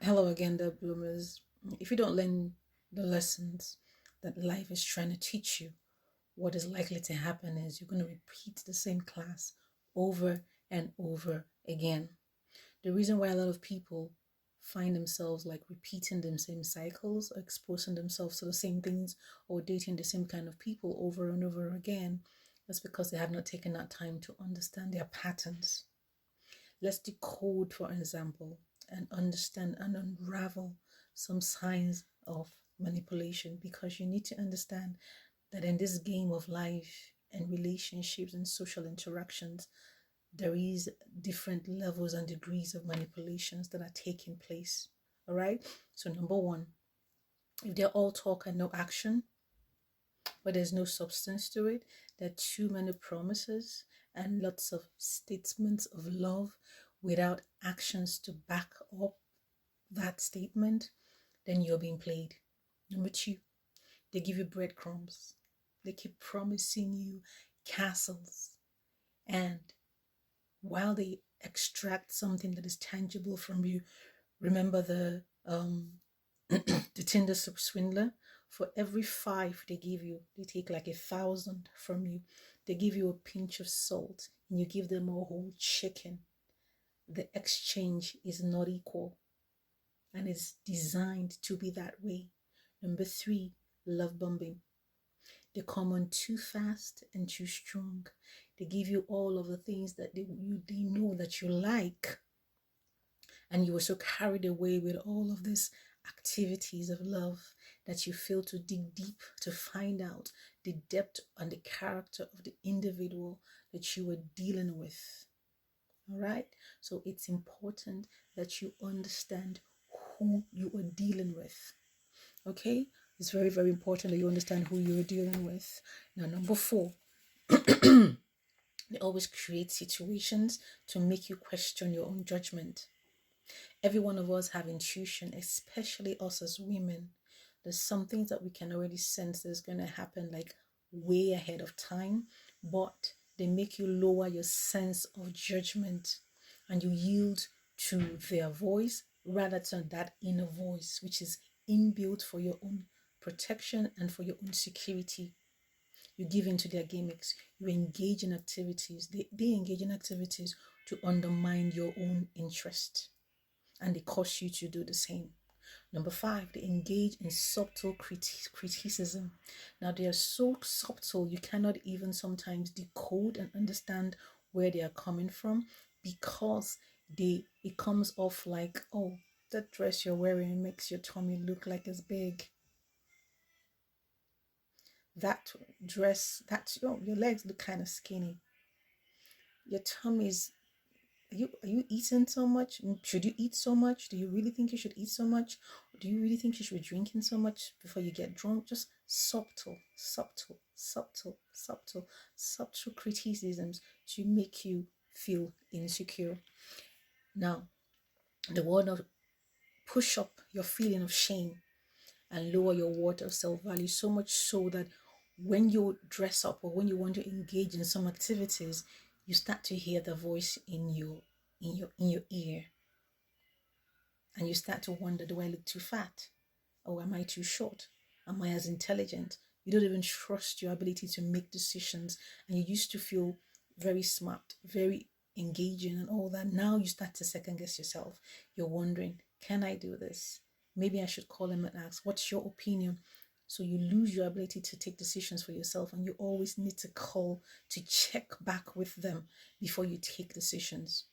Hello again, the bloomers. If you don't learn the lessons that life is trying to teach you, what is likely to happen is you're going to repeat the same class over and over again. The reason why a lot of people find themselves like repeating the same cycles, or exposing themselves to the same things, or dating the same kind of people over and over again is because they have not taken that time to understand their patterns. Let's decode, for example, and understand and unravel some signs of manipulation, because you need to understand that in this game of life and relationships and social interactions, there is different levels and degrees of manipulations that are taking place. All right. So, number one, if they're all talk and no action, but there's no substance to it, there are too many promises and lots of statements of love without actions to back up that statement, then you're being played. Number two, they give you breadcrumbs. They keep promising you castles. And while they extract something that is tangible from you, remember the Tinder swindler? For every 5 they give you, they take like 1,000 from you. They give you a pinch of salt and you give them a whole chicken. The exchange is not equal and it's designed to be that way. Number 3, love bombing. They come on too fast and too strong. They give you all of the things that they know that you like, and you were so carried away with all of these activities of love that you fail to dig deep to find out the depth and the character of the individual that you were dealing with. All right, so it's important that you understand who you are dealing with. Okay, it's very, very important that you understand who you're dealing with. Now, number 4, they always create situations to make you question your own judgment. Every one of us have intuition, especially us as women. There's some things that we can already sense that's going to happen like way ahead of time, but they make you lower your sense of judgment and you yield to their voice rather than that inner voice, which is inbuilt for your own protection and for your own security. You give into their gimmicks. You engage in activities. They engage in activities to undermine your own interest, and they cause you to do the same. Number 5, they engage in subtle criticism. Now, they are so subtle, you cannot even sometimes decode and understand where they are coming from, because it comes off like, oh, that dress you're wearing makes your tummy look like it's big. That dress, your legs look kind of skinny. Your tummy's are you eating so much? Should you eat so much? Do you really think you should eat so much? Or do you really think you should be drinking so much before you get drunk? Just subtle criticisms to make you feel insecure. Now, the word of push up your feeling of shame and lower your worth of self-value, so much so that when you dress up or when you want to engage in some activities, you start to hear the voice in your ear, and you start to wonder, do I look too fat? Or am I too short? Am I as intelligent? You don't even trust your ability to make decisions, and you used to feel very smart, very engaging and all that. Now you start to second guess yourself. You're wondering, can I do this? Maybe I should call him and ask, what's your opinion? So you lose your ability to take decisions for yourself, and you always need to call to check back with them before you take decisions.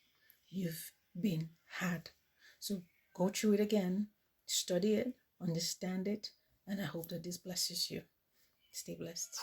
You've been had. So go through it again, study it, understand it, and I hope that this blesses you. Stay blessed.